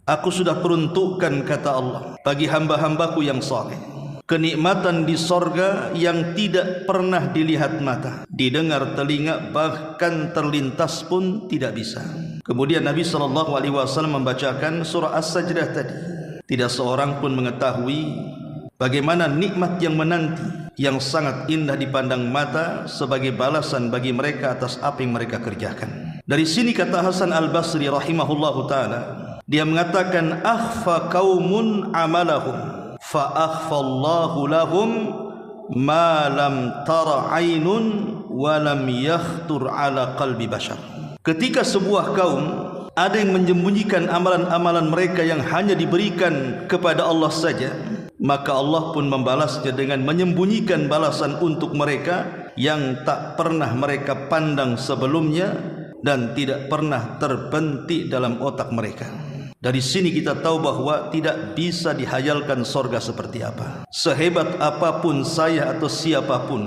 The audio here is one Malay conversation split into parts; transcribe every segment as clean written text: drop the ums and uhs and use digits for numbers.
Aku sudah peruntukkan, kata Allah, bagi hamba-hambaku yang saleh, kenikmatan di sorga yang tidak pernah dilihat mata, didengar telinga, bahkan terlintas pun tidak bisa. Kemudian Nabi SAW membacakan surah As-Sajdah tadi. Tidak seorang pun mengetahui bagaimana nikmat yang menanti, yang sangat indah dipandang mata, sebagai balasan bagi mereka atas apa yang mereka kerjakan. Dari sini kata Hasan Al-Basri rahimahullahu ta'ala, dia mengatakan, akhfa qaumun amalahum fa akhfallahu lahum ma lam tara ainun wa lam yakhtur ala qalbi bashar. Ketika sebuah kaum ada yang menyembunyikan amalan-amalan mereka yang hanya diberikan kepada Allah saja, maka Allah pun membalasnya dengan menyembunyikan balasan untuk mereka yang tak pernah mereka pandang sebelumnya dan tidak pernah terbentik dalam otak mereka. Dari sini kita tahu bahwa tidak bisa dihayalkan sorga seperti apa. Sehebat apapun saya atau siapapun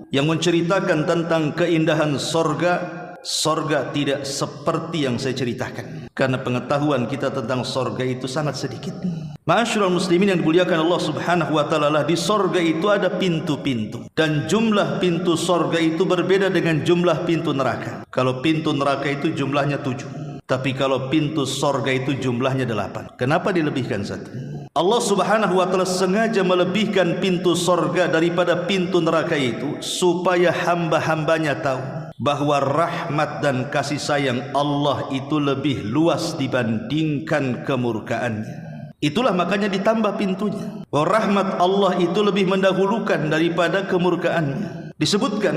yang menceritakan tentang keindahan sorga, sorga tidak seperti yang saya ceritakan, karena pengetahuan kita tentang sorga itu sangat sedikit. Ma'asyiral muslimin yang dimuliakan Allah Subhanahu wa ta'ala, di sorga itu ada pintu-pintu, dan jumlah pintu sorga itu berbeda dengan jumlah pintu neraka. Kalau pintu neraka itu jumlahnya 7, tapi kalau pintu sorga itu jumlahnya 8. Kenapa dilebihkan satu? Allah Subhanahu wa ta'ala sengaja melebihkan pintu sorga daripada pintu neraka itu, supaya hamba-hambanya tahu bahwa rahmat dan kasih sayang Allah itu lebih luas dibandingkan kemurkaannya. Itulah makanya ditambah pintunya, bahwa rahmat Allah itu lebih mendahulukan daripada kemurkaannya. Disebutkan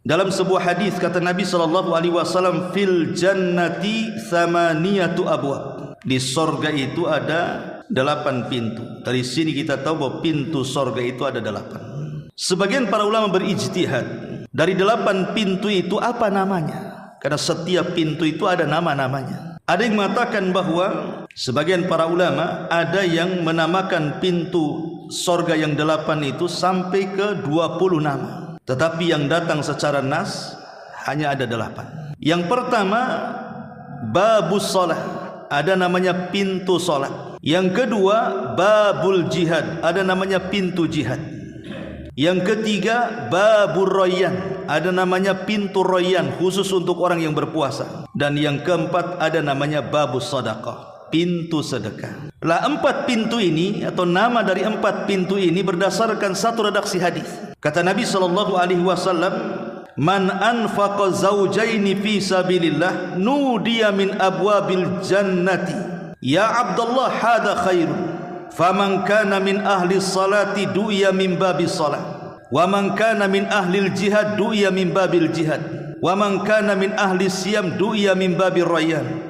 dalam sebuah hadis, kata Nabi SAW, fil jannati thamaniyatu abwab, di sorga itu ada 8 pintu. Dari sini kita tahu bahwa pintu sorga itu ada 8. Sebagian para ulama berijtihad, dari 8 pintu itu apa namanya, karena setiap pintu itu ada nama-namanya. Ada yang mengatakan bahwa sebagian para ulama ada yang menamakan pintu sorga yang 8 itu sampai ke 20 nama, tetapi yang datang secara nas hanya ada 8. Yang pertama, babus salat, ada namanya pintu salat. Yang kedua, babul jihad, ada namanya pintu jihad. Yang ketiga, babur royan, ada namanya pintu royan khusus untuk orang yang berpuasa. Dan yang keempat, ada namanya babus sedekah, pintu sedekah. Lah 4 pintu ini atau nama dari 4 pintu ini berdasarkan satu redaksi hadis. Kata Nabi SAW, man anfaqa zawjaini fi sabilillah nudiya min abwabil jannati ya Abdullah hadha khairun. Faman kana min ahli salati du'iya min babis salat, wa man kana min ahli jihad du'iya min babil jihad, wa man kana min ahli siyam du'iya min babir rayyan,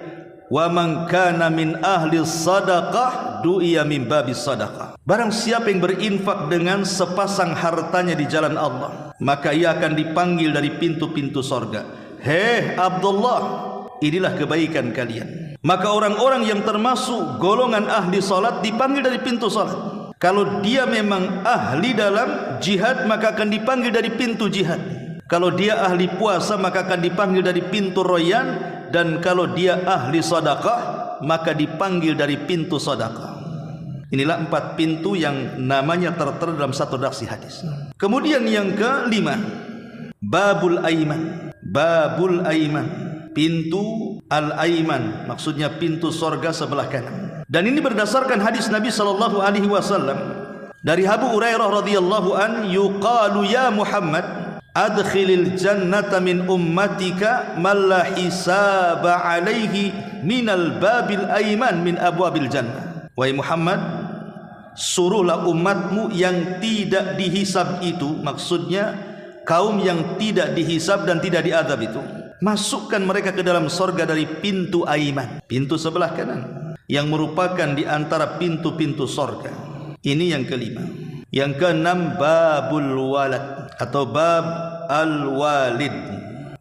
wa man kana min ahli sadaqah du'iya min babis sadaqah. Barang siapa yang berinfak dengan sepasang hartanya di jalan Allah, maka ia akan dipanggil dari pintu-pintu sorga. Hei Abdullah, inilah kebaikan kalian. Maka orang-orang yang termasuk golongan ahli salat dipanggil dari pintu salat. Kalau dia memang ahli dalam jihad, maka akan dipanggil dari pintu jihad. Kalau dia ahli puasa, maka akan dipanggil dari pintu royan. Dan kalau dia ahli sedekah, maka dipanggil dari pintu sedekah. Inilah 4 pintu yang namanya tertera dalam satu redaksi hadis. Kemudian yang kelima, babul aiman. Babul aiman, pintu al-aiman, maksudnya pintu sorga sebelah kanan. Dan ini berdasarkan hadis Nabi SAW dari Abu Hurairah radhiyallahu an, yuqalu ya Muhammad adkhilil jannata min ummatika man la hisaba alaihi minal babil aiman min abwabil jannah. Wahai Muhammad, suruhlah umatmu yang tidak dihisab itu, maksudnya kaum yang tidak dihisab dan tidak diazab itu, masukkan mereka ke dalam sorga dari pintu aiman, pintu sebelah kanan, yang merupakan di antara pintu-pintu sorga. Ini yang kelima. Yang keenam, babul walad atau bab al-walid.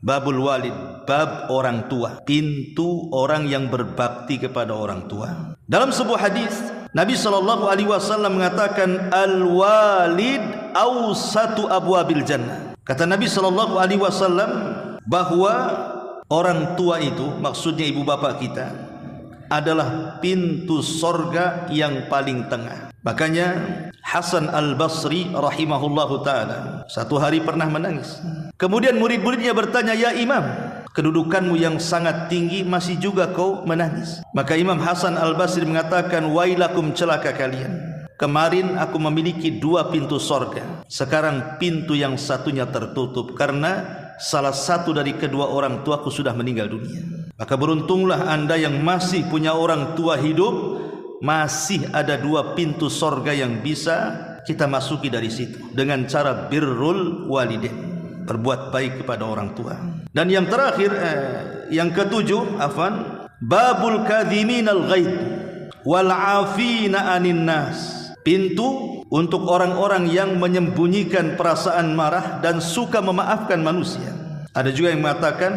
Babul walid, bab orang tua, pintu orang yang berbakti kepada orang tua. Dalam sebuah hadis, Nabi SAW mengatakan, al-walid awsatu abwabil jannah. Kata Nabi SAW bahwa orang tua itu, maksudnya ibu bapak kita, adalah pintu sorga yang paling tengah. Makanya Hasan Al-Basri rahimahullahu ta'ala satu hari pernah menangis. Kemudian murid-muridnya bertanya, "Ya Imam, kedudukanmu yang sangat tinggi masih juga kau menangis?" Maka Imam Hasan Al-Basri mengatakan, "Wailakum, celaka kalian. Kemarin aku memiliki 2 pintu sorga. Sekarang pintu yang satunya tertutup karena salah satu dari kedua orang tuaku sudah meninggal dunia." Maka beruntunglah anda yang masih punya orang tua hidup, masih ada 2 pintu sorga yang bisa kita masuki dari situ dengan cara birrul walidain, berbuat baik kepada orang tua. Dan yang terakhir, yang ketujuh, babul kadhiminal ghaib wal afina anin nas, pintu untuk orang-orang yang menyembunyikan perasaan marah dan suka memaafkan manusia. Ada juga yang mengatakan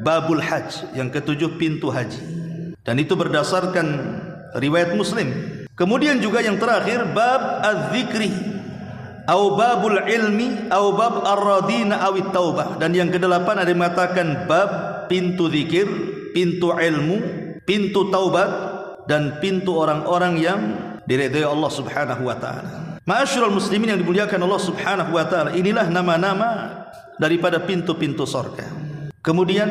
babul hajj, yang ketujuh pintu haji, dan itu berdasarkan riwayat Muslim. Kemudian juga yang terakhir bab az-zikri au babul ilmi au bab ar-radina awit taubah, dan yang kedelapan ada yang mengatakan bab pintu zikir, pintu ilmu, pintu taubat, dan pintu orang-orang yang diridhai Allah Subhanahu wa taala. Ma'asyiral muslimin yang dimuliakan Allah Subhanahu wa taala, inilah nama-nama daripada pintu-pintu surga. Kemudian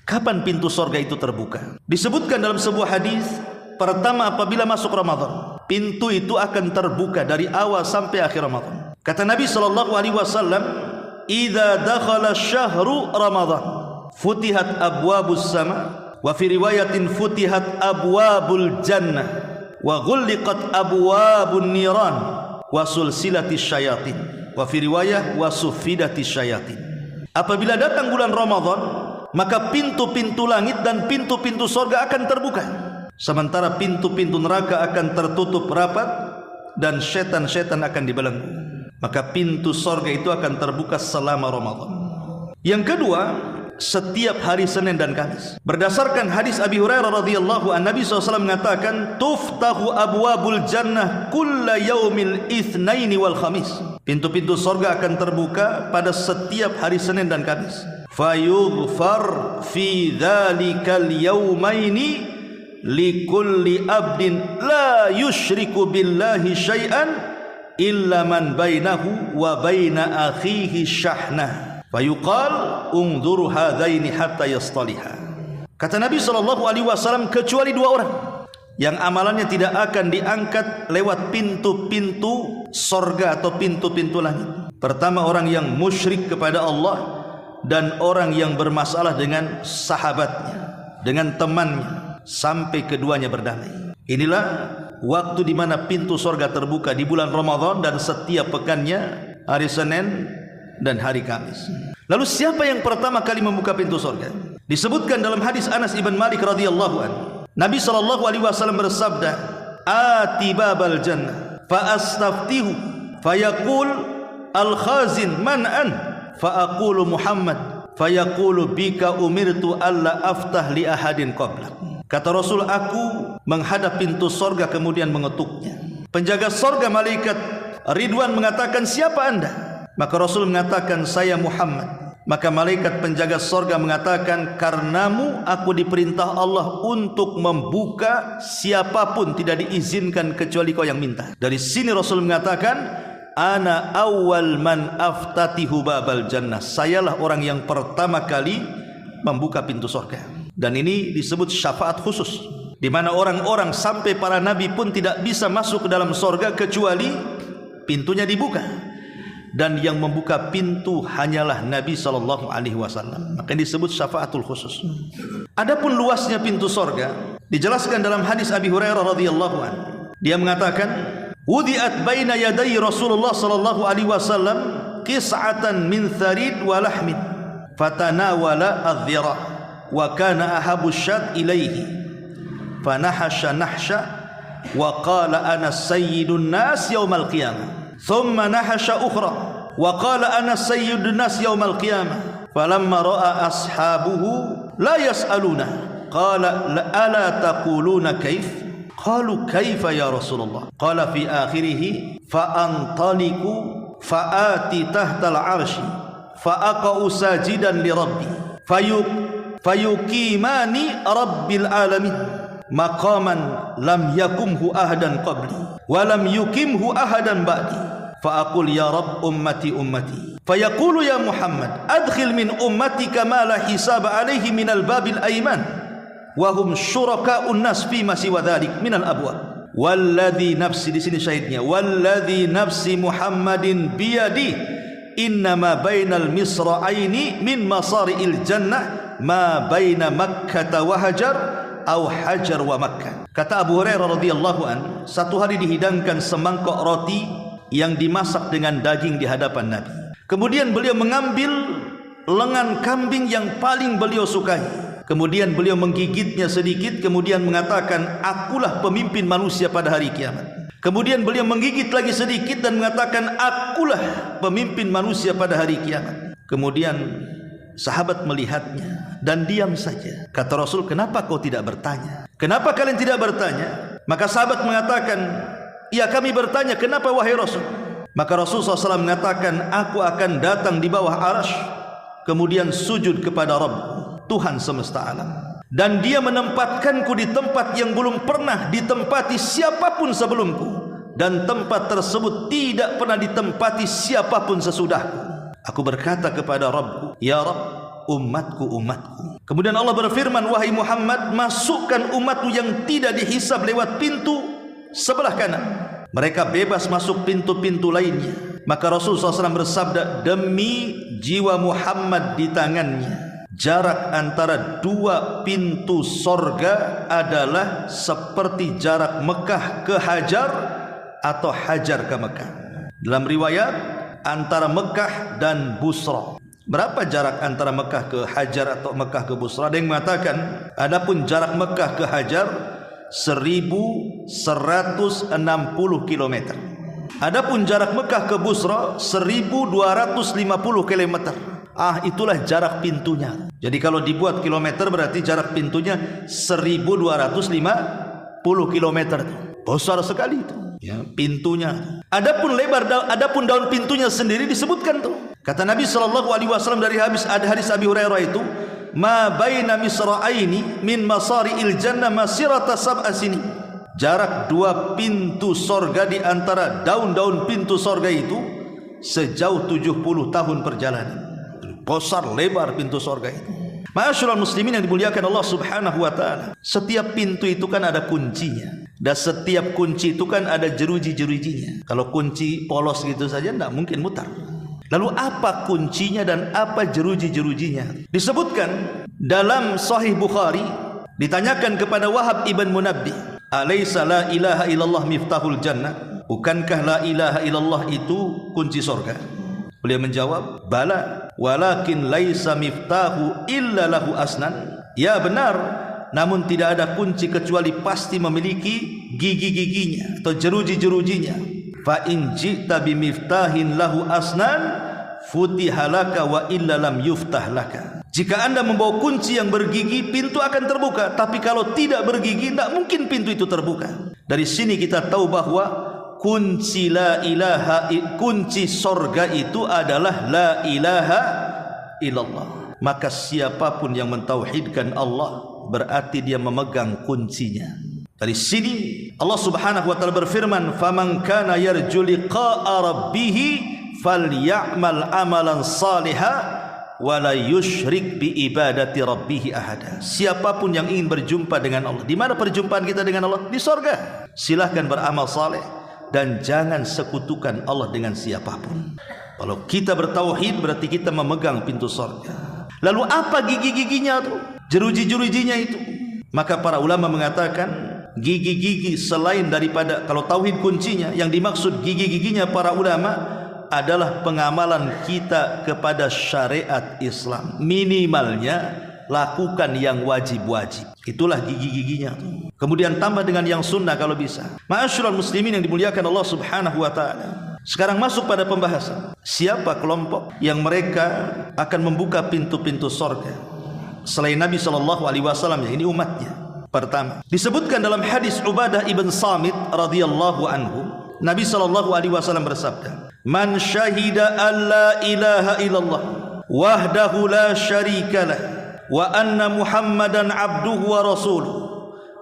kapan pintu surga itu terbuka? Disebutkan dalam sebuah hadis, pertama apabila masuk Ramadan, pintu itu akan terbuka dari awal sampai akhir Ramadan. Kata Nabi SAW, "Idza dakhala syahru Ramadan, futihat abwabus sama, wa fi riwayatin futihat abwabul jannah, wa ghulliqat abwabun niran, wa sulsilatis syayatin, wa fi riwayah wa suffidatis syayatin." Apabila datang bulan Ramadan, maka pintu-pintu langit dan pintu-pintu surga akan terbuka, sementara pintu-pintu neraka akan tertutup rapat dan setan-setan akan dibelenggu. Maka pintu surga itu akan terbuka selama Ramadan. Yang kedua, setiap hari Senin dan Kamis. Berdasarkan hadis Abi Hurairah radhiyallahu anhu, Nabi SAW mengatakan, "Tuftahu abwabul jannah kulla yaumil itsnaini wal khamis." Pintu-pintu surga akan terbuka pada setiap hari Senin dan Kamis. Fayughfar fi dzalikal yaumaini likulli abdin la yusyriku billahi syai'an illa man bainahu wa baina akhihi syahna, fayuqal ungduru hadaini hatta yastaliha. Kata Nabi SAW, kecuali 2 orang yang amalannya tidak akan diangkat lewat pintu-pintu sorga atau pintu-pintu langit. Pertama, orang yang musyrik kepada Allah, dan orang yang bermasalah dengan sahabatnya, dengan temannya, sampai keduanya berdamai. Inilah waktu di mana pintu sorga terbuka di bulan Ramadan dan setiap pekannya, hari Senin dan hari Kamis. Lalu siapa yang pertama kali membuka pintu sorga? Disebutkan dalam hadis Anas ibn Malik radhiyallahu anhu, Nabi SAW bersabda, "Ati babal jannah fa astaftihu fayaqul al-khazin man an fa aqulu Muhammad fayaqulu bika umirtu alla aftah li ahadin qablak." Kata Rasul, aku menghadap pintu sorga kemudian mengetuknya. Penjaga sorga malaikat Ridwan mengatakan, "Siapa anda?" Maka Rasul mengatakan, "Saya Muhammad." Maka malaikat penjaga sorga mengatakan, "Karenamu aku diperintah Allah untuk membuka siapapun, tidak diizinkan kecuali kau yang minta." Dari sini Rasul mengatakan, "Ana awal man aftatihu babal jannah." Sayalah orang yang pertama kali membuka pintu sorga. Dan ini disebut syafaat khusus, di mana orang-orang sampai para nabi pun tidak bisa masuk ke dalam sorga kecuali pintunya dibuka. Dan yang membuka pintu hanyalah Nabi SAW. Maka disebut syafaatul khusus. Adapun luasnya pintu sorga dijelaskan dalam hadis Abi Hurairah radhiyallahu anhu. Dia mengatakan, "Wudi'at baina yaday Rasulullah SAW qis'atan min tharid wa lahmin, fatanawala adh-dhira, wa kana ahabu syad ilaihi, fanahasha nahsha, wa qala ana sayyidun nas yaumal qiyamah. Thumma nahasha ukhra wa qala ana sayyidun nas yaumal qiyamah. Falamma ra'a ashabuhu la yas'aluna qala ala taquluna kaif? Qalu kaifa ya Rasulullah? Qala fi akhirih fa antaliqu fa ati tahtal arsy fa aqa'u sajidan li rabbi fayuqimani rabbil alamin maqaman lam yakumhu ahadan qabli wa lam yukimhu ahadan ba'di fa aqul ya Rabb ummati ummati fayaqulu ya Muhammad adkhil min ummatika ma la hisaba alaihi minal babil ayman wa hum syuraka'un nas fi ma siwa dhalik minal abwab walladhi nafsi, di sini syahidnya, walladhi nafsi Muhammadin biyadi innama bainal misra'aini min masari'il jannah ma baina Makkah wa Hajar au Hajar wa Makkah. Kata Abu Hurairah radhiyallahu an, satu hari dihidangkan semangkok roti yang dimasak dengan daging di hadapan Nabi. Kemudian beliau mengambil lengan kambing yang paling beliau sukai. Kemudian beliau menggigitnya sedikit, kemudian mengatakan, akulah pemimpin manusia pada hari kiamat. Kemudian beliau menggigit lagi sedikit dan mengatakan, akulah pemimpin manusia pada hari kiamat. Kemudian sahabat melihatnya dan diam saja. Kata Rasul, kenapa kau tidak bertanya? Kenapa kalian tidak bertanya? Maka sahabat mengatakan, ya kami bertanya, kenapa wahai Rasul? Maka Rasul SAW mengatakan, aku akan datang di bawah arasy, kemudian sujud kepada Rabb, Tuhan semesta alam, dan dia menempatkanku di tempat yang belum pernah ditempati siapapun sebelumku, dan tempat tersebut tidak pernah ditempati siapapun sesudahku. Aku berkata kepada Rabbku, ya Rabb, umatku, umatku. Kemudian Allah berfirman, wahai Muhammad, masukkan umatmu yang tidak dihisab lewat pintu sebelah kanan. Mereka bebas masuk pintu-pintu lainnya. Maka Rasulullah SAW bersabda, demi jiwa Muhammad di tangannya, jarak antara dua pintu sorga adalah seperti jarak Mekah ke Hajar atau Hajar ke Mekah. Dalam riwayat, antara Mekah dan Busra. Berapa jarak antara Mekah ke Hajar atau Mekah ke Busra? Ada yang mengatakan, adapun jarak Mekah ke Hajar 1160 km. Adapun jarak Mekah ke Busra 1250 km. Itulah jarak pintunya. Jadi kalau dibuat kilometer berarti jarak pintunya 1250 kilometer. Besar sekali itu, ya, pintunya. Adapun lebar, adapun daun pintunya sendiri disebutkan tuh. Kata Nabi SAW dari hadis Abi Hurairah itu, ma baina misra'aini min masari'il jannah masirata sab'a sini. Jarak dua pintu sorga di antara daun-daun pintu sorga itu sejauh 70 tahun perjalanan. Besar lebar pintu sorga itu. Ma'asyiral muslimin yang dimuliakan Allah Subhanahu wa taala. Setiap pintu itu kan ada kuncinya, dan setiap kunci itu kan ada jeruji-jerujinya. Kalau kunci polos gitu saja tidak mungkin mutar. Lalu apa kuncinya dan apa jeruji-jerujinya? Disebutkan dalam Sahih Bukhari, ditanyakan kepada Wahab ibn Munabbih, alaysa la ilaha illallah miftahul jannah? Bukankah la ilaha illallah itu kunci sorga? Beliau menjawab, bala, walakin laisa miftahu illa lahu asnan. Ya benar, namun tidak ada kunci kecuali pasti memiliki gigi-giginya atau jeruji-jerujinya. Fa in ji'ta bimiftahin lahu asnan futiha laka wa illa lam yuftah laka. Jika anda membawa kunci yang bergigi, pintu akan terbuka. Tapi kalau tidak bergigi, tidak mungkin pintu itu terbuka. Dari sini kita tahu bahwa kunci la ilaha, kunci sorga itu adalah la ilaha illallah. Maka siapapun yang mentauhidkan Allah berarti dia memegang kuncinya. Dari sini Allah Subhanahu wa taala berfirman, faman kana yarju liqa'a rabbih falyamal amalan salihah wa la yusyrik bi ibadati rabbih ahada. Siapapun yang ingin berjumpa dengan Allah, di mana perjumpaan kita dengan Allah? Di sorga. Silahkan beramal saleh dan jangan sekutukan Allah dengan siapapun. Kalau kita bertauhid berarti kita memegang pintu sorga. Lalu apa gigi-giginya itu? Jeruji-jerujinya itu? Maka para ulama mengatakan gigi-gigi selain daripada, kalau tauhid kuncinya, yang dimaksud gigi-giginya para ulama adalah pengamalan kita kepada syariat Islam. Minimalnya lakukan yang wajib-wajib. Itulah gigi-giginya. Kemudian tambah dengan yang sunnah kalau bisa. Ma'asyiral muslimin yang dimuliakan Allah Subhanahu wa taala. Sekarang masuk pada pembahasan. Siapa kelompok yang mereka akan membuka pintu-pintu sorga selain Nabi SAW, ini umatnya. Pertama, disebutkan dalam hadis Ubadah ibn Samit radhiyallahu anhu, Nabi SAW bersabda, man syahida an la ilaha illallah wahdahu la syarikalah wa anna Muhammadan abduhu wa rasuluh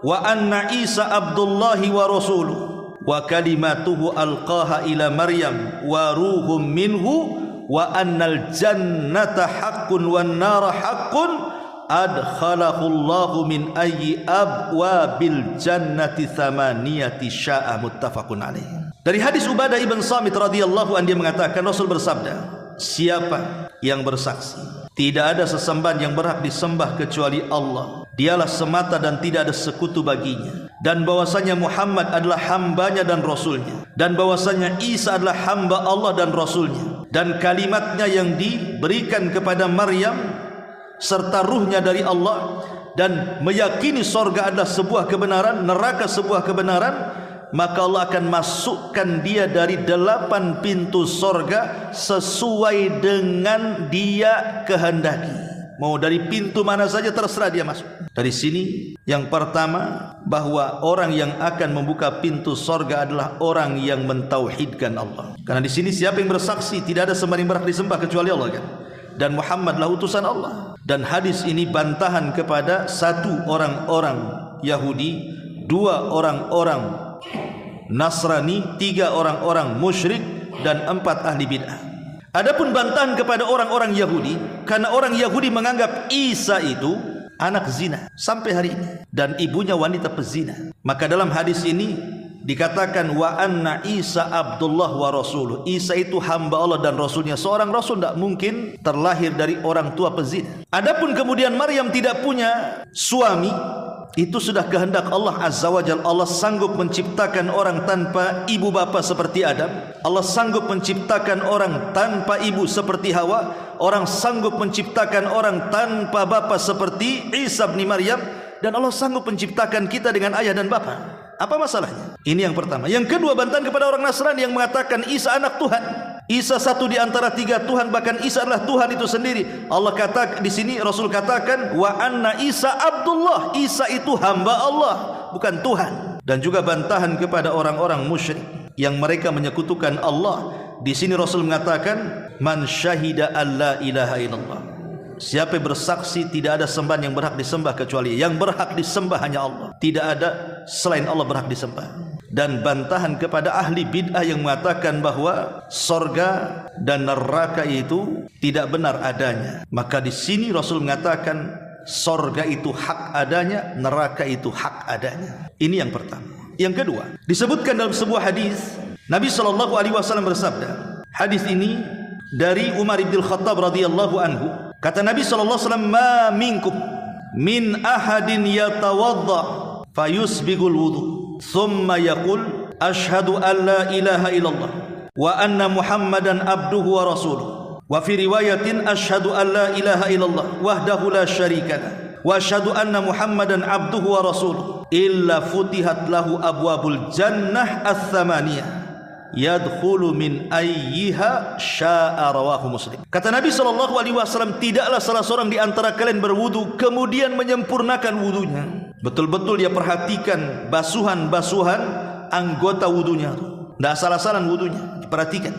wa anna Isa abdullahi wa rasuluh wa kalimatuhu alqaha ila Maryam wa ruhum minhu wa annal jannata haqqun wan nara haqqun adkhalahu Allahu min ayyi abwabil jannati thamaniyati sya'a. Muttafaqun alaih. Dari hadis Ubadah ibn Samit radhiyallahu anhu, dia mengatakan, Rasul bersabda, siapa yang bersaksi tidak ada sesembahan yang berhak disembah kecuali Allah, dialah semata dan tidak ada sekutu baginya, dan bahwasanya Muhammad adalah hambanya dan rasulnya, dan bahwasanya Isa adalah hamba Allah dan rasulnya, dan kalimatnya yang diberikan kepada Maryam serta ruhnya dari Allah, dan meyakini sorga adalah sebuah kebenaran, neraka sebuah kebenaran, maka Allah akan masukkan dia dari 8 pintu sorga sesuai dengan dia kehendaki. Mau dari pintu mana saja terserah dia masuk. Dari sini yang pertama, bahwa orang yang akan membuka pintu sorga adalah orang yang mentauhidkan Allah. Karena di sini siapa yang bersaksi tidak ada sembahan yang berhak disembah kecuali Allah, kan? Dan Muhammadlah utusan Allah. Dan hadis ini bantahan kepada 1 orang-orang Yahudi, 2 orang-orang Nasrani, 3 orang-orang musyrik, dan 4 ahli bid'ah. Adapun bantahan kepada orang-orang Yahudi, karena orang Yahudi menganggap Isa itu anak zina sampai hari ini, dan ibunya wanita pezina. Maka dalam hadis ini dikatakan wa anna Isa abdullah wa rasuluh. Isa itu hamba Allah dan rasulnya. Seorang rasul tidak mungkin terlahir dari orang tua pezina. Adapun kemudian Maryam tidak punya suami, itu sudah kehendak Allah Azza wa Jalla. Allah sanggup menciptakan orang tanpa ibu bapa seperti Adam. Allah sanggup menciptakan orang tanpa ibu seperti Hawa. Orang sanggup menciptakan orang tanpa bapa seperti Isa bin Maryam. Dan Allah sanggup menciptakan kita dengan ayah dan bapa. Apa masalahnya? Ini yang pertama. Yang kedua, bantahan kepada orang Nasrani yang mengatakan Isa anak Tuhan. Isa satu di antara 3 Tuhan, bahkan Isa adalah Tuhan itu sendiri. Allah kata di sini, Rasul katakan wa anna Isa abdullah. Isa itu hamba Allah, bukan Tuhan. Dan juga bantahan kepada orang-orang musyrik yang mereka menyekutukan Allah. Di sini Rasul mengatakan man syahida alla ilaha illallah. Siapa yang bersaksi tidak ada sembahan yang berhak disembah kecuali yang berhak disembah hanya Allah. Tidak ada selain Allah berhak disembah. Dan bantahan kepada ahli bid'ah yang mengatakan bahwa sorga dan neraka itu tidak benar adanya. Maka di sini Rasul mengatakan sorga itu hak adanya, neraka itu hak adanya. Ini yang pertama. Yang kedua, disebutkan dalam sebuah hadis Nabi SAW bersabda. Hadis ini dari Umar bin Khattab radhiyallahu anhu. Kata Nabi SAW, ma minkum min ahadin yatawadda fayusbigul wudu thumma yaqul ashhadu an la ilaha illallah wa anna Muhammadan abduhu wa rasuluh wa fi riwayatin ashhadu an la ilaha illallah wahdahu la syarika lah wa ashhadu anna Muhammadan abduhu wa rasuluh illa futihat lahu abwabul jannah ats-tsamaniyah yadkhulu min ayyiha syaa. Rawahu Muslim. Kata Nabi SAW, tidaklah salah seorang di antara kalian berwudu kemudian menyempurnakan wudunya. Betul-betul dia perhatikan basuhan-basuhan anggota wudunya. Tidak asal-asalan wudunya, diperhatikan.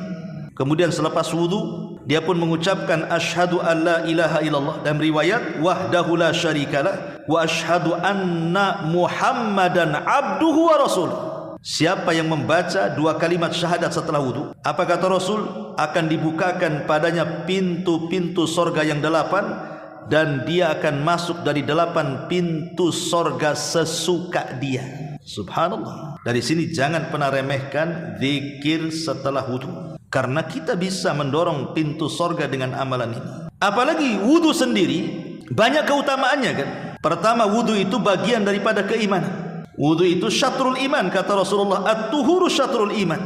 Kemudian selepas wudu dia pun mengucapkan asyhadu an la ilaha illallah. Dalam riwayat wahdahu la syarikalah wa asyhadu anna Muhammadan abduhu wa rasuluh. Siapa yang membaca 2 kalimat syahadat setelah wudu, apa kata Rasul? Akan dibukakan padanya pintu-pintu sorga yang 8, dan dia akan masuk dari 8 pintu sorga sesuka dia. Subhanallah. Dari sini jangan pernah remehkan zikir setelah wudu, karena kita bisa mendorong pintu sorga dengan amalan ini. Apalagi wudu sendiri banyak keutamaannya, kan? Pertama, wudu itu bagian daripada keimanan. Wudu itu syatrul iman, kata Rasulullah, at-tuhuru syatrul iman.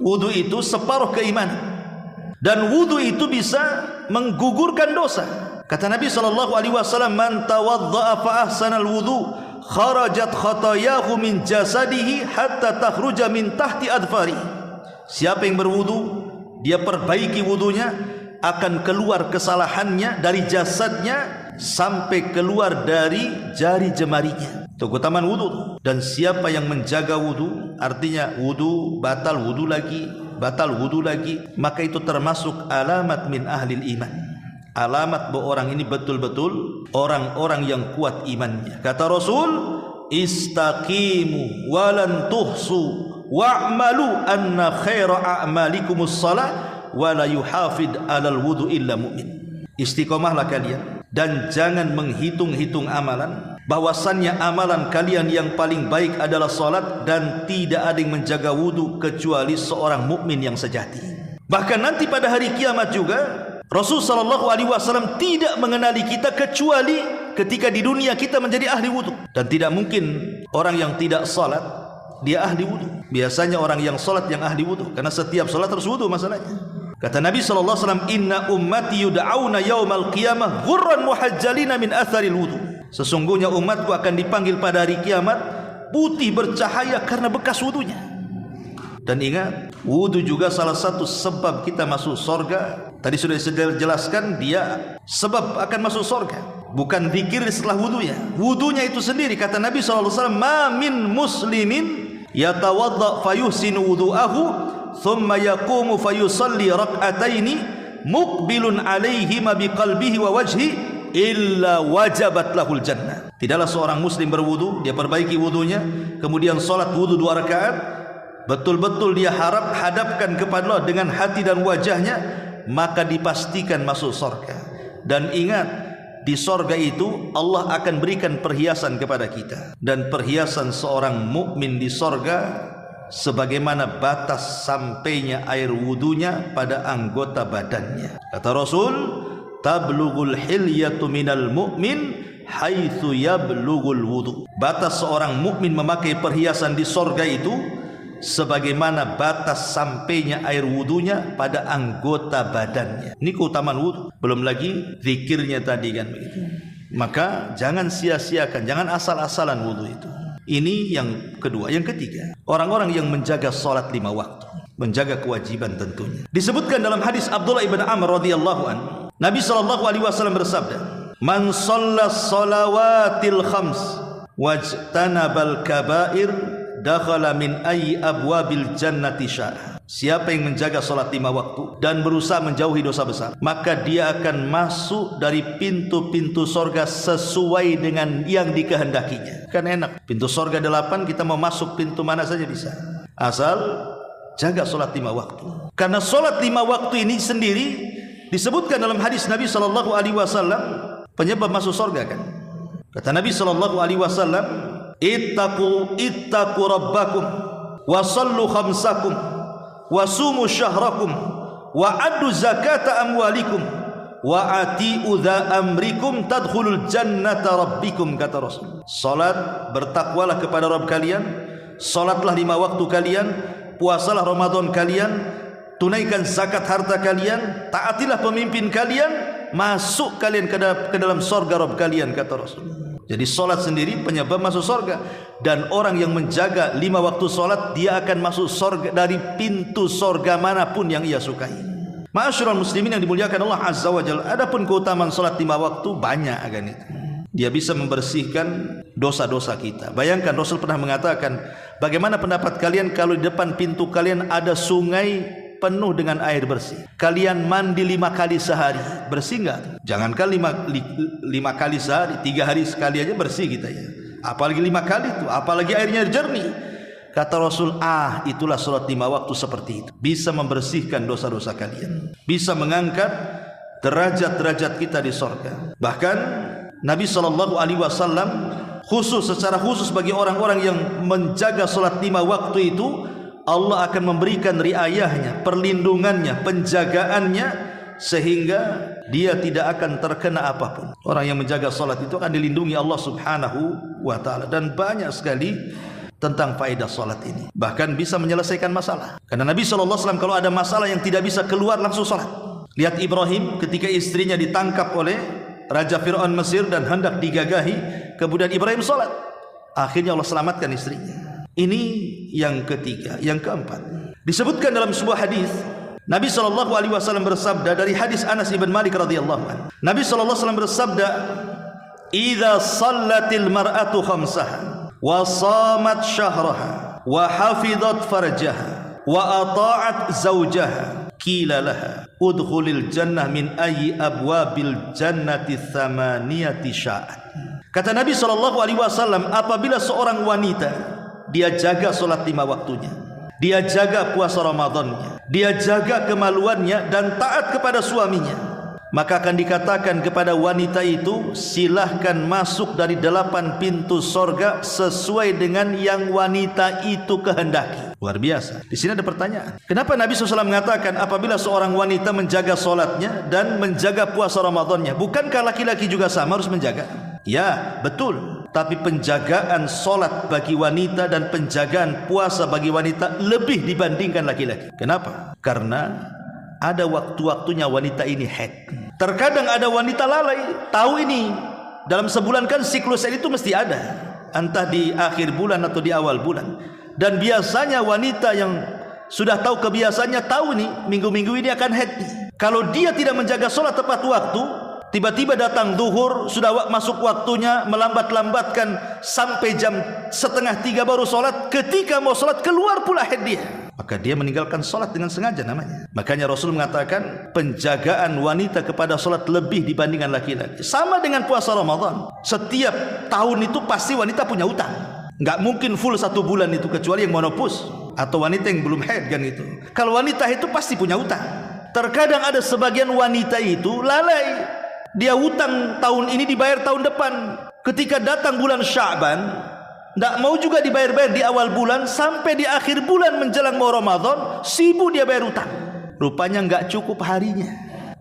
Wudu itu separuh keimanan. Dan wudu itu bisa menggugurkan dosa. Kata Nabi SAW, man tawadda'a fa ahsanal wudu kharajat khatayahu min jasadihi hatta takhruja min tahti adfari. Siapa yang berwudu, dia perbaiki wudunya, akan keluar kesalahannya dari jasadnya sampai keluar dari jari jemarinya. Itu keutamaan wudu. Dan siapa yang menjaga wudu, artinya wudu batal, wudu lagi, batal, wudu lagi, maka itu termasuk alamat min ahlil iman. Alamat bahwa orang ini betul-betul orang-orang yang kuat imannya. Kata Rasul, istaqimu walan tuhsu wa'malu anna khaira a'malikumus shalah wa la yuhafid 'alal wudu illa mu'min. Istiqomahlah kalian dan jangan menghitung-hitung amalan, bahwasannya amalan kalian yang paling baik adalah salat, dan tidak ada yang menjaga wudu kecuali seorang mukmin yang sejati. Bahkan nanti pada hari kiamat juga Rasul sallallahu alaihi wasallam tidak mengenali kita kecuali ketika di dunia kita menjadi ahli wudu. Dan tidak mungkin orang yang tidak salat dia ahli wudu. Biasanya orang yang salat yang ahli wudu, karena setiap salat harus wudu masalahnya. Kata Nabi sallallahu alaihi wasallam, "Inna ummati yud'auna yaumal qiyamah ghurran muhajjalina min atharil wudu." Sesungguhnya umatku akan dipanggil pada hari kiamat putih bercahaya karena bekas wudunya. Dan ingat, wudu juga salah satu sebab kita masuk surga. Tadi sudah saya jelaskan, dia sebab akan masuk surga, bukan zikir setelah wudunya. Wudunya itu sendiri, kata Nabi SAW, "Ma min muslimin yatawadda fayuhsinu wudu'ahu thumma yaqumu fayusalli rak'ataini muqbilun alaihima biqalbihi wa wajhi illa wajabat lahul jannah." Tidaklah seorang muslim berwudu, dia perbaiki wudunya, kemudian salat wudu 2 rakaat, betul-betul dia hadapkan kepada Allah dengan hati dan wajahnya, maka dipastikan masuk surga. Dan ingat, di surga itu Allah akan berikan perhiasan kepada kita, dan perhiasan seorang mukmin di surga sebagaimana batas sampainya air wudunya pada anggota badannya. Kata Rasul, "Tablughul hilyatu minal mu'min haitsu yablughul wudu." Batas seorang mukmin memakai perhiasan di surga itu sebagaimana batas sampainya air wudunya pada anggota badannya. Ini keutamaan wudu. Belum lagi zikirnya tadi kan begitu. Maka jangan sia-siakan, jangan asal-asalan wudu itu. Ini yang kedua. Yang ketiga, orang-orang yang menjaga salat 5 waktu, menjaga kewajiban tentunya. Disebutkan dalam hadis Abdullah ibn Amr radhiyallahu anhu, Nabi sallallahu alaihi wasallam bersabda, "Man shallas salawatil khams wajtanabal kaba'ir dakhala min ayyi abwabil jannati sya'a." Siapa yang menjaga salat 5 waktu dan berusaha menjauhi dosa besar, maka dia akan masuk dari pintu-pintu sorga sesuai dengan yang dikehendakinya. Kan enak, pintu sorga 8, kita mau masuk pintu mana saja bisa, asal jaga salat 5 waktu. Karena salat 5 waktu ini sendiri disebutkan dalam hadis Nabi sallallahu alaihi wasallam penyebab masuk sorga kan. Kata Nabi sallallahu alaihi wasallam, ittaqu rabbakum wa sallu khamsakum wa sumu syahrakum wa addu zakata amwalikum wa ati'u dha amrikum tadkhulul jannata rabbikum. Kata Rasul, salat, bertakwalah kepada Rabb kalian, salatlah 5 waktu kalian, puasalah Ramadan kalian, tunaikan zakat harta kalian, taatilah pemimpin kalian, masuk kalian ke dalam surga Rabb kalian. Kata Rasul. Jadi solat sendiri penyebab masuk surga. Dan orang yang menjaga 5 waktu solat, dia akan masuk surga dari pintu surga manapun yang ia sukai. Ma'asyiral muslimin yang dimuliakan Allah Azza wa Jalla, adapun keutamaan solat 5 waktu banyak akan itu. Dia bisa membersihkan dosa-dosa kita. Bayangkan Rasul pernah mengatakan, bagaimana pendapat kalian kalau di depan pintu kalian ada sungai penuh dengan air bersih, kalian mandi 5 kali sehari, bersih enggak? Jangankan 5 kali sehari, 3 hari sekali aja bersih kita ya, apalagi 5 kali itu, apalagi airnya jernih. Kata Rasul, itulah salat 5 waktu seperti itu, bisa membersihkan dosa-dosa kalian, bisa mengangkat derajat-derajat kita di surga. Bahkan Nabi SAW secara khusus bagi orang-orang yang menjaga salat 5 waktu itu, Allah akan memberikan riayahnya, perlindungannya, penjagaannya, sehingga dia tidak akan terkena apapun. Orang yang menjaga salat itu akan dilindungi Allah Subhanahu wa ta'ala. Dan banyak sekali tentang faedah salat ini, bahkan bisa menyelesaikan masalah. Karena Nabi SAW kalau ada masalah yang tidak bisa keluar, langsung salat. Lihat Ibrahim ketika istrinya ditangkap oleh Raja Fir'aun Mesir dan hendak digagahi, kemudian Ibrahim salat, akhirnya Allah selamatkan istrinya. Ini yang ketiga. Yang keempat, disebutkan dalam sebuah hadis Nabi SAW bersabda, dari hadis Anas ibn Malik radhiyallahu anhu, Nabi SAW bersabda, "Idza shallatil mar'atu khamsaha wa shamat syahraha wa hafizat farjaha wa ata'at zawjaha qila laha udkhulil jannah min ayyi abwabil jannati thamaniyati sya'at." Kata Nabi SAW, apabila seorang wanita dia jaga solat 5 waktunya, dia jaga puasa Ramadannya, dia jaga kemaluannya dan taat kepada suaminya, maka akan dikatakan kepada wanita itu, silahkan masuk dari 8 pintu sorga sesuai dengan yang wanita itu kehendaki. Luar biasa. Di sini ada pertanyaan. Kenapa Nabi SAW mengatakan apabila seorang wanita menjaga solatnya dan menjaga puasa Ramadannya? Bukankah laki-laki juga sama harus menjaga? Ya, betul. Tapi penjagaan solat bagi wanita dan penjagaan puasa bagi wanita lebih dibandingkan laki-laki. Kenapa? Karena ada waktu-waktunya wanita ini haid. Terkadang ada wanita lalai, tahu ini dalam sebulan kan siklus haid itu mesti ada, entah di akhir bulan atau di awal bulan. Dan biasanya wanita yang sudah tahu kebiasaannya tahu nih minggu-minggu ini akan haid. Kalau dia tidak menjaga sholat tepat waktu, tiba-tiba datang zuhur, sudah masuk waktunya, melambat-lambatkan sampai jam 2:30 baru sholat. Ketika mau sholat keluar pula haid dia, maka dia meninggalkan solat dengan sengaja namanya. Makanya Rasul mengatakan penjagaan wanita kepada solat lebih dibandingkan laki-laki. Sama dengan puasa Ramadan. Setiap tahun itu pasti wanita punya utang. Nggak mungkin full 1 bulan itu, kecuali yang monopause atau wanita yang belum haid kan itu. Kalau wanita itu pasti punya utang. Terkadang ada sebagian wanita itu lalai. Dia utang tahun ini dibayar tahun depan. Ketika datang bulan Sya'ban, tidak mau juga dibayar-bayar di awal bulan, sampai di akhir bulan menjelang mau Ramadan, sibuk dia bayar utang. Rupanya nggak cukup harinya.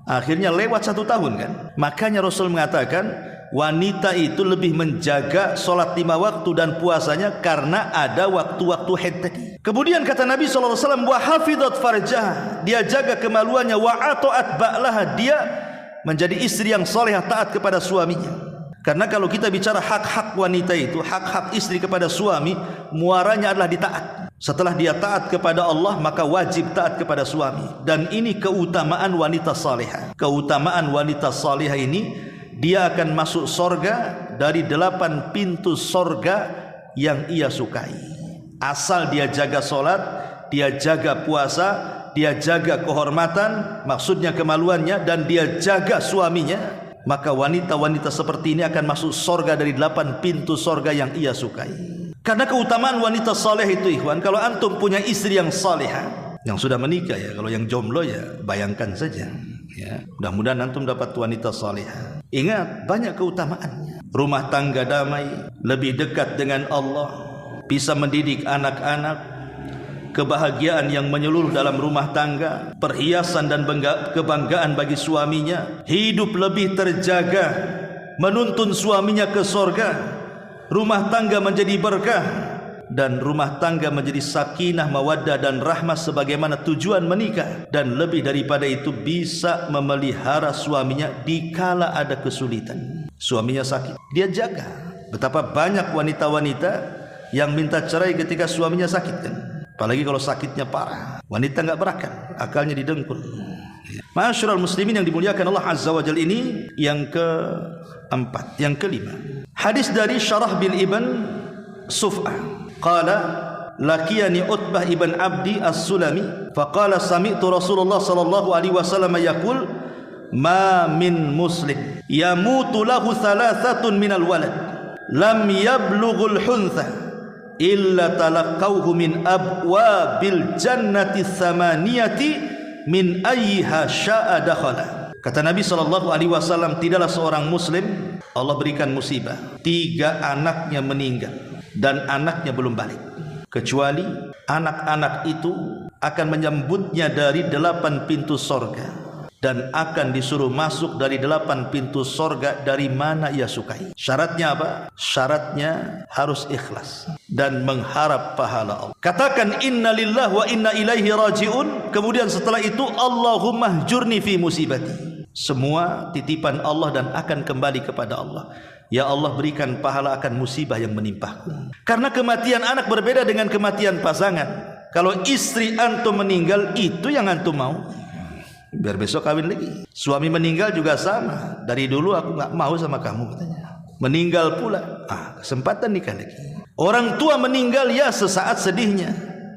Akhirnya lewat 1 tahun kan. Makanya Rasul mengatakan wanita itu lebih menjaga solat 5 waktu dan puasanya karena ada waktu-waktu haid tadi. Kemudian kata Nabi SAW, wa hafidhat farjah, dia jaga kemaluannya, wa ata'at ba'laha, dia menjadi istri yang solehah, taat kepada suaminya. Karena kalau kita bicara hak-hak wanita itu, hak-hak istri kepada suami, muaranya adalah ditaat. Setelah dia taat kepada Allah, maka wajib taat kepada suami. Dan ini keutamaan wanita salihah. Keutamaan wanita salihah ini, dia akan masuk sorga dari 8 pintu sorga yang ia sukai. Asal dia jaga solat, dia jaga puasa, dia jaga kehormatan, maksudnya kemaluannya, dan dia jaga suaminya, maka wanita-wanita seperti ini akan masuk sorga dari 8 pintu sorga yang ia sukai. Karena keutamaan wanita saleh itu, ikhwan, kalau antum punya istri yang salehah, yang sudah menikah ya, kalau yang jomblo ya bayangkan saja ya. Mudah-mudahan antum dapat wanita salehah. Ingat, banyak keutamaannya. Rumah tangga damai, lebih dekat dengan Allah, bisa mendidik anak-anak, kebahagiaan yang menyeluruh dalam rumah tangga, perhiasan dan kebanggaan bagi suaminya, hidup lebih terjaga, menuntun suaminya ke sorga, rumah tangga menjadi berkah, dan rumah tangga menjadi sakinah, mawaddah dan rahmah sebagaimana tujuan menikah. Dan lebih daripada itu, bisa memelihara suaminya dikala ada kesulitan. Suaminya sakit, dia jaga. Betapa banyak wanita-wanita yang minta cerai ketika suaminya sakit kan. Apalagi kalau sakitnya parah, wanita nggak berakal, akalnya didengkul. Ma'asyiral muslimin yang dimuliakan Allah Azza wa Jalla, ini yang keempat. Yang kelima, hadis dari Syarah bin Ibn Suf'ah, qala laqiyani Utbah ibn Abdi as-Sulami faqala sami'tu Rasulullah sallallahu alaihi wasallam yaqul ma min muslim yamutu lahu 3 minal walad lam yablughul huntha illa talaqawhu min abwabil jannati tsamaniyati min ayyiha sya'a dakhala. Kata Nabi SAW, tidaklah seorang muslim Allah berikan musibah 3 anaknya meninggal dan anaknya belum balik, kecuali anak-anak itu akan menyambutnya dari 8 pintu sorga dan akan disuruh masuk dari 8 pintu sorga dari mana ia sukai. Syaratnya apa? Syaratnya harus ikhlas dan mengharap pahala Allah. Katakan inna lillahi wa inna ilaihi raji'un. Kemudian setelah itu Allahumma hjurni fi musibati. Semua titipan Allah dan akan kembali kepada Allah. Ya Allah, berikan pahala akan musibah yang menimpaku. Karena kematian anak berbeda dengan kematian pasangan. Kalau istri antum meninggal, itu yang antum mau, biar besok kawin lagi. Suami meninggal juga sama. Dari dulu aku gak mau sama kamu katanya. Meninggal pula, kesempatan nikah lagi. Orang tua meninggal, ya sesaat sedihnya,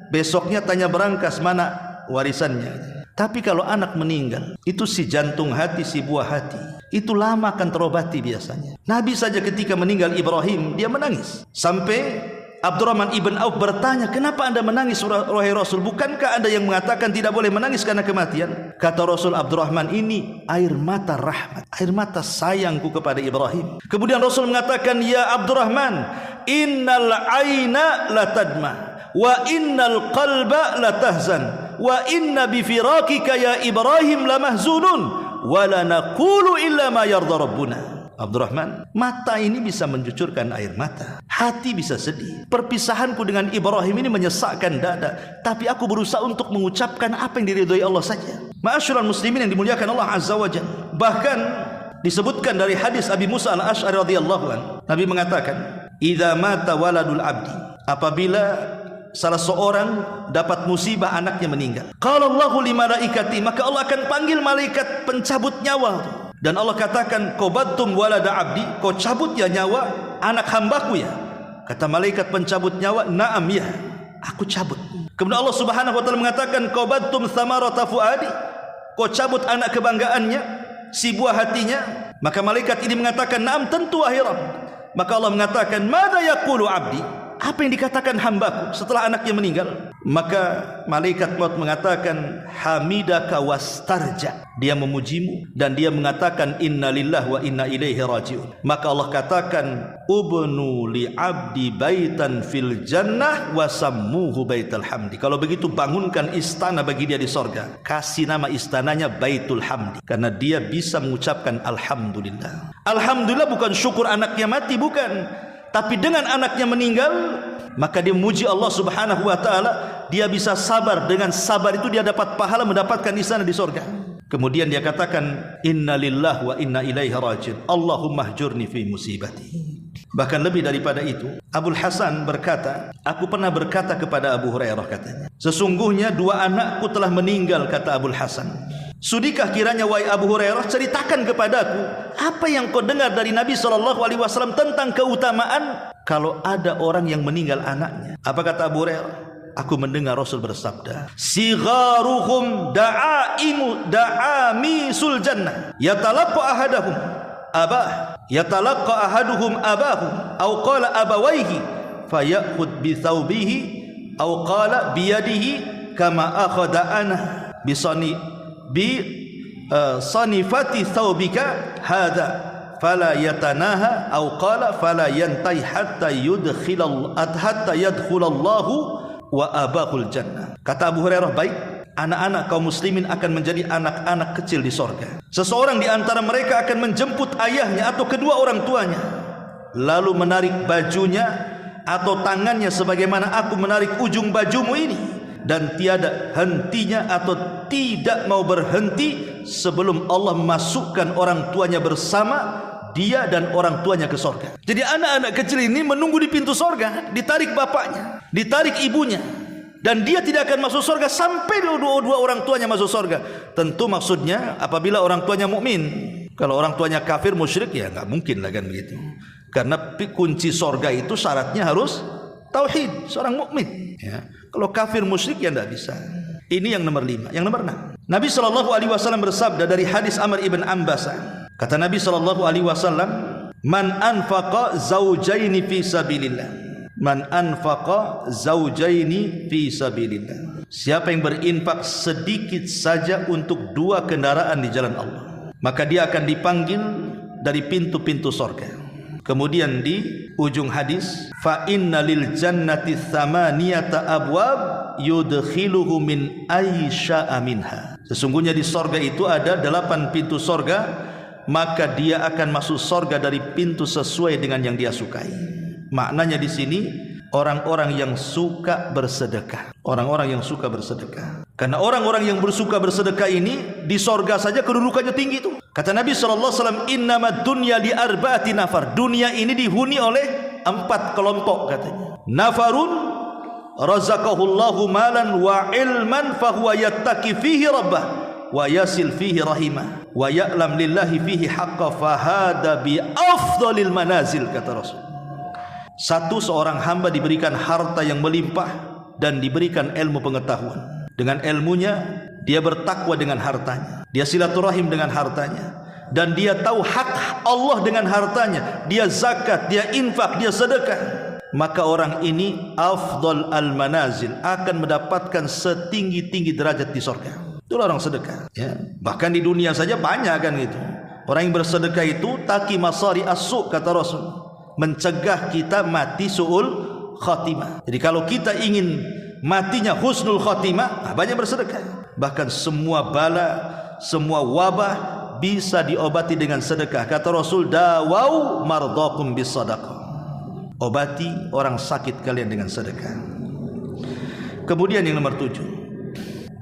besoknya tanya berangkas mana warisannya. Tapi kalau anak meninggal, itu si jantung hati, si buah hati, itu lama akan terobati biasanya. Nabi saja ketika meninggal Ibrahim, dia menangis. Sampai Abdurrahman ibn Auf bertanya, kenapa anda menangis wahai Rasul? Bukankah ada yang mengatakan tidak boleh menangis karena kematian? Kata Rasul, Abdurrahman, ini air mata rahmat, air mata sayangku kepada Ibrahim. Kemudian Rasul mengatakan, ya Abdurrahman, innal aina la tadma wa innal qalba la tahzan wa inna bifirakika ya Ibrahim la mahzunun wa la naqulu illa ma yarda rabbuna. Abdurrahman, mata ini bisa mencucurkan air mata, hati bisa sedih. Perpisahanku dengan Ibrahim ini menyesakkan dada, tapi aku berusaha untuk mengucapkan apa yang diridhoi Allah saja. Ma'asyiral muslimin yang dimuliakan Allah Azza wa Jalla. Bahkan disebutkan dari hadis Abi Musa al-Asy'ari radhiyallahu anhu, Nabi mengatakan, idza mata waladul abdi, apabila salah seorang dapat musibah anaknya meninggal, qala Allahu li malaikati, maka Allah akan panggil malaikat pencabut nyawa. Dan Allah katakan, qabattum walada abdi, kau cabut ya nyawa anak hambaku ya. Kata malaikat pencabut nyawa, na'am ya, aku cabut. Kemudian Allah Subhanahu wa taala mengatakan, qabattum thamarata fuadi, kau cabut anak kebanggaannya, si buah hatinya. Maka malaikat ini mengatakan, na'am, tentu wahai Rabb. Maka Allah mengatakan, madza yaqulu abdi, apa yang dikatakan hambaku setelah anaknya meninggal? Maka malaikat maut mengatakan, hamidaka wastarja, dia memujimu dan dia mengatakan, innalillah wa inna ilaihi rajiun. Maka Allah katakan, ubnu li abdi baitan fil jannah wa sammuhu baitul hamdi. Kalau begitu bangunkan istana bagi dia di sorga, kasih nama istananya Baitul Hamdi, karena dia bisa mengucapkan alhamdulillah. Alhamdulillah bukan syukur anaknya mati, bukan, tapi dengan anaknya meninggal, maka dia memuji Allah Subhanahu wa taala. Dia bisa sabar, dengan sabar itu dia dapat pahala mendapatkan istana di surga. Kemudian dia katakan, innalillahi wa inna ilaihi rajiun, Allahumma hjurni fi musibati. Bahkan lebih daripada itu, Abul Hasan berkata, aku pernah berkata kepada Abu Hurairah, katanya, sesungguhnya dua anakku telah meninggal, kata Abul Hasan. Sudikah kiranya wahai Abu Hurairah, ceritakan kepadaku apa yang kau dengar dari Nabi SAW tentang keutamaan kalau ada orang yang meninggal anaknya. Apa kata Abu Hurairah? Aku mendengar Rasul bersabda, sigharuhum da'amisul jannah yatalaqqa ahaduhum abahu aw qala abawayhi fayakhud bi thawbihi aw qala bi yadihi kama akhadha ana bisani bi sanifati thawbika hadha fala yatanaha aw qala fala yantai hatta yadkhulallahu wa abahul jannah. Kata Abu Hurairah, baik, anak-anak kaum muslimin akan menjadi anak-anak kecil di sorga. Seseorang di antara mereka akan menjemput ayahnya atau kedua orang tuanya, lalu menarik bajunya atau tangannya sebagaimana aku menarik ujung bajumu ini, dan tiada hentinya atau tidak mau berhenti sebelum Allah memasukkan orang tuanya bersama dia dan orang tuanya ke sorga. Jadi anak-anak kecil ini menunggu di pintu sorga, ditarik bapaknya, ditarik ibunya, dan dia tidak akan masuk sorga sampai dua orang tuanya masuk sorga. Tentu maksudnya apabila orang tuanya mukmin. Kalau orang tuanya kafir musyrik, ya nggak mungkin lah kan begitu. Karena kunci sorga itu syaratnya harus tauhid, seorang mukmin. Ya. Kalau kafir musyrik ya nggak bisa. Ini yang nomor 5. Yang nomor 6, Nabi SAW bersabda dari hadis Amr ibn Ambasa. Kata Nabi SAW, man anfaqa zawjaini fi sabilillah, man anfaqa zawjaini fi sabilillah, siapa yang berinfak sedikit saja untuk 2 kendaraan di jalan Allah, maka dia akan dipanggil dari pintu-pintu sorga. Kemudian di ujung hadis, fa inna lil jannati thamaniyata abwab yudkhiluhu min aysya'a minha, sesungguhnya di sorga itu ada 8 pintu sorga, maka dia akan masuk sorga dari pintu sesuai dengan yang dia sukai. Maknanya di sini orang-orang yang suka bersedekah, orang-orang yang suka bersedekah. Karena orang-orang yang bersuka bersedekah ini di sorga saja kedudukannya tinggi itu. Kata Nabi SAW, innamad dunya li arba'ati nafar, dunia ini dihuni oleh 4 kelompok, katanya. Nafarun razaqahullahu malan wa ilman fahuwa yattaqi fihi rabbah wa yasil fihi rahimah wa ya'lam lillahi fihi haqqa fahada bi afdalil manazil, kata Rasul. Satu, seorang hamba diberikan harta yang melimpah dan diberikan ilmu pengetahuan. Dengan ilmunya dia bertakwa dengan hartanya, dia silaturahim dengan hartanya, dan dia tahu hak Allah dengan hartanya, dia zakat, dia infak, dia sedekah, maka orang ini afdal al-manazil, akan mendapatkan setinggi-tinggi derajat di surga. Itulah orang sedekah, ya. Bahkan di dunia saja banyak kan gitu. Orang yang bersedekah itu taki masari as-su, kata Rasul, mencegah kita mati su'ul khatimah. Jadi kalau kita ingin matinya husnul khatimah, banyak bersedekah. Bahkan semua bala, semua wabah bisa diobati dengan sedekah. Kata Rasul, dawau mardakum bis sadaqah, obati orang sakit kalian dengan sedekah. Kemudian yang nomor 7,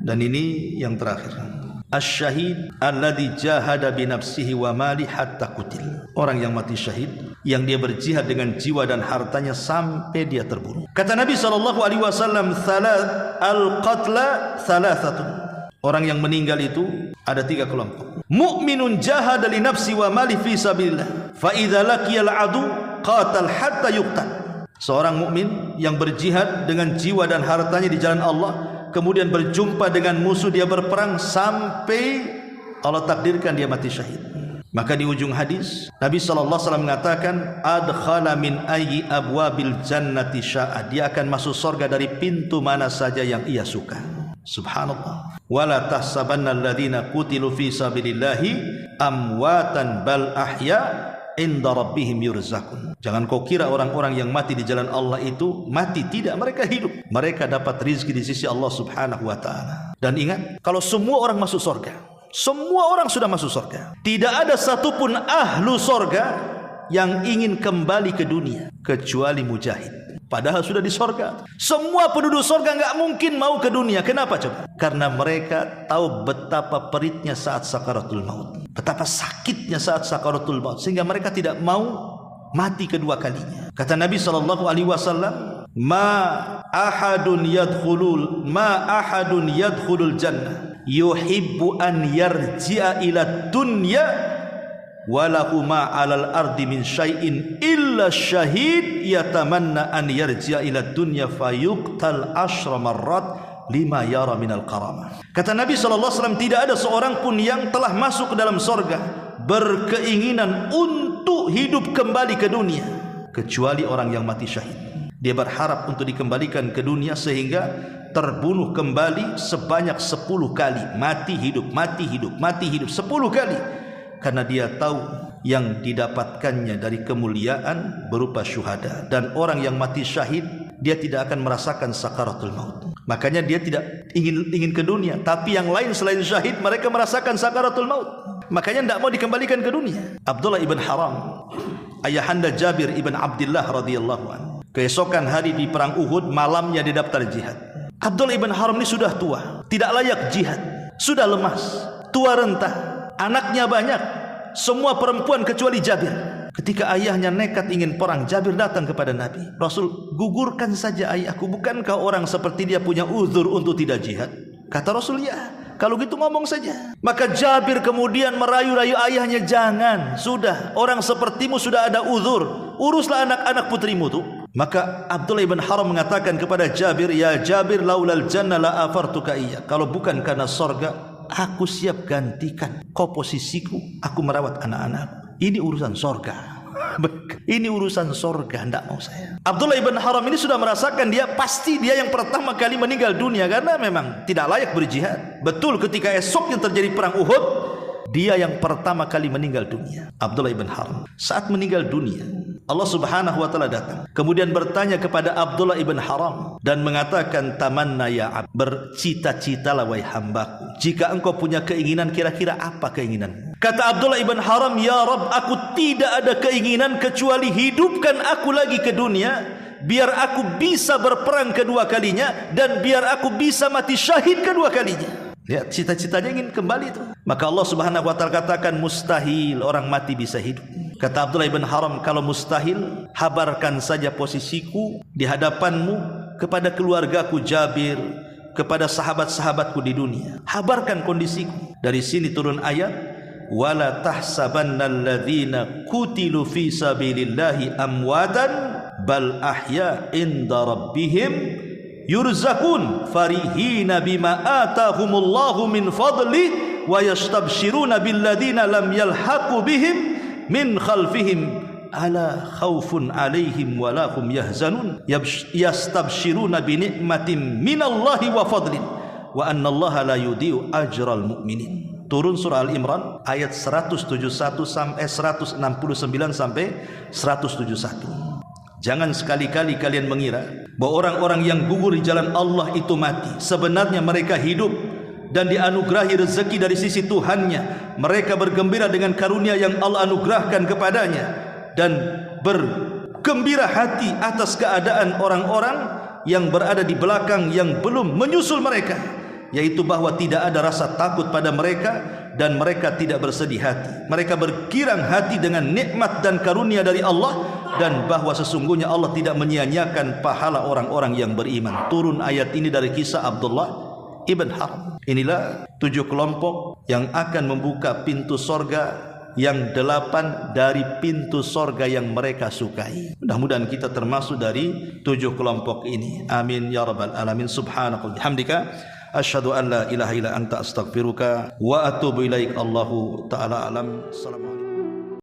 dan ini yang terakhir, asy-syahid alladzi jahada bi nafsihi wa mali hatta qutil. Orang yang mati syahid, yang dia berjihad dengan jiwa dan hartanya sampai dia terbunuh. Kata Nabi SAW, al-qatla thalathatun. Orang yang meninggal itu ada 3 kelompok. Mu'minun jahada li nafsi wa mali fi sabilillah, fa idza laqiyal adu qatal hatta yuqtal. Seorang mukmin yang berjihad dengan jiwa dan hartanya di jalan Allah, kemudian berjumpa dengan musuh, dia berperang sampai Allah takdirkan dia mati syahid. Maka di ujung hadis Nabi SAW mengatakan, adkhala min ayyi abwabil jannati sya'a, dia akan masuk surga dari pintu mana saja yang ia suka. Subhanallah. Wala tahsabanna alladhina qutilu fi sabilillahi amwatan bal ahya inda rabbihim yurzakun. Jangan kau kira orang-orang yang mati di jalan Allah itu mati, tidak, mereka hidup. Mereka dapat rizki di sisi Allah Subhanahu wa taala. Dan ingat, kalau semua orang masuk surga, semua orang sudah masuk surga, tidak ada satupun ahlu surga yang ingin kembali ke dunia kecuali mujahid. Padahal sudah di surga. Semua penduduk surga enggak mungkin mau ke dunia. Kenapa coba? Karena mereka tahu betapa peritnya saat sakaratul maut, betapa sakitnya saat sakaratul maut, sehingga mereka tidak mau mati kedua kalinya. Kata Nabi SAW, ma ahadun yadkhulul jannah yuhibbu an yarji'a ila dunya walahu ma 'alal ardi min syai'in illa syahid yatamanna an yarji'a ila dunya fayuqtal 10 marrat lima yara minal karamah. Kata Nabi SAW, tidak ada seorang pun yang telah masuk ke dalam surga berkeinginan untuk hidup kembali ke dunia kecuali orang yang mati syahid. Dia berharap untuk dikembalikan ke dunia sehingga terbunuh kembali sebanyak 10 kali, mati hidup, mati hidup, mati hidup 10 kali. Karena dia tahu yang didapatkannya dari kemuliaan berupa syuhada. Dan orang yang mati syahid, dia tidak akan merasakan sakaratul maut. Makanya dia tidak ingin ke dunia. Tapi yang lain selain syahid, mereka merasakan sakaratul maut. Makanya tidak mau dikembalikan ke dunia. Abdullah ibn Haram, ayahanda Jabir ibn Abdullah radhiyallahu anhu, keesokan hari di perang Uhud, malamnya dia daftar jihad. Abdullah ibn Haram ini sudah tua, tidak layak jihad, sudah lemas, tua renta, anaknya banyak, semua perempuan kecuali Jabir. Ketika ayahnya nekat ingin perang, Jabir datang kepada Nabi. Rasul, gugurkan saja ayahku, bukankah orang seperti dia punya uzur untuk tidak jihad? Kata Rasul, ya, kalau gitu ngomong saja. Maka Jabir kemudian merayu-rayu ayahnya, jangan, sudah, orang sepertimu sudah ada uzur, uruslah anak-anak putrimu tuh. Maka Abdullah ibn Haram mengatakan kepada Jabir, ya Jabir, laulal jannah la afartuka iya, kalau bukan karena surga, aku siap gantikan kau posisiku, aku merawat anak-anak. Ini urusan surga. Ini urusan surga, tidak mau saya. Abdullah ibn Haram ini sudah merasakan, dia pasti dia yang pertama kali meninggal dunia karena memang tidak layak berjihad. Betul, ketika esoknya terjadi perang Uhud, dia yang pertama kali meninggal dunia. Abdullah ibn Haram saat meninggal dunia, Allah Subhanahu wa taala datang kemudian bertanya kepada Abdullah ibn Haram dan mengatakan, tamanna ya abd, bercita-citalah wahai hambaku, jika engkau punya keinginan, kira-kira apa keinginanmu? Kata Abdullah ibn Haram, ya Rabb, aku tidak ada keinginan kecuali hidupkan aku lagi ke dunia, biar aku bisa berperang kedua kalinya dan biar aku bisa mati syahid kedua kalinya. Ya, cita-citanya ingin kembali itu. Maka Allah Subhanahu wa taala katakan, mustahil orang mati bisa hidup. Kata Abdullah ibn Haram, kalau mustahil, habarkan saja posisiku di hadapanmu kepada keluargaku Jabir, kepada sahabat-sahabatku di dunia. Habarkan kondisiku. Dari sini turun ayat, wala tahsabannalladzina qutilu fi sabilillahi amwatan bal ahya inda rabbihim yurzakun farihina bima atahumullahu min fadli wa yastabshiruna billadina lam yalhaqu bihim min khalfihim ala khaufun alaihim walahum yahzanun yastabshiruna binikmatin minallahi wa fadlin wa annallaha la yudhi'u ajral mu'minin. Turun surah Al-Imran ayat 171 sampai 169 sampai 171. Jangan sekali-kali kalian mengira bahwa orang-orang yang gugur di jalan Allah itu mati. Sebenarnya mereka hidup dan dianugerahi rezeki dari sisi Tuhannya. Mereka bergembira dengan karunia yang Allah anugerahkan kepadanya dan bergembira hati atas keadaan orang-orang yang berada di belakang yang belum menyusul mereka, yaitu bahwa tidak ada rasa takut pada mereka dan mereka tidak bersedih hati. Mereka bergirang hati dengan nikmat dan karunia dari Allah dan bahwa sesungguhnya Allah tidak menyia-nyiakan pahala orang-orang yang beriman. Turun ayat ini dari kisah Abdullah ibn Haram. Inilah 7 kelompok yang akan membuka pintu sorga, yang 8 dari pintu sorga yang mereka sukai. Mudah-mudahan kita termasuk dari 7 kelompok ini. Amin ya rabbal alamin. Subhanakallahumma bihamdika asyhadu an la ilaha illa anta astaghfiruka wa atubu ilaik. Allahu ta'ala alam. Assalamualaikum.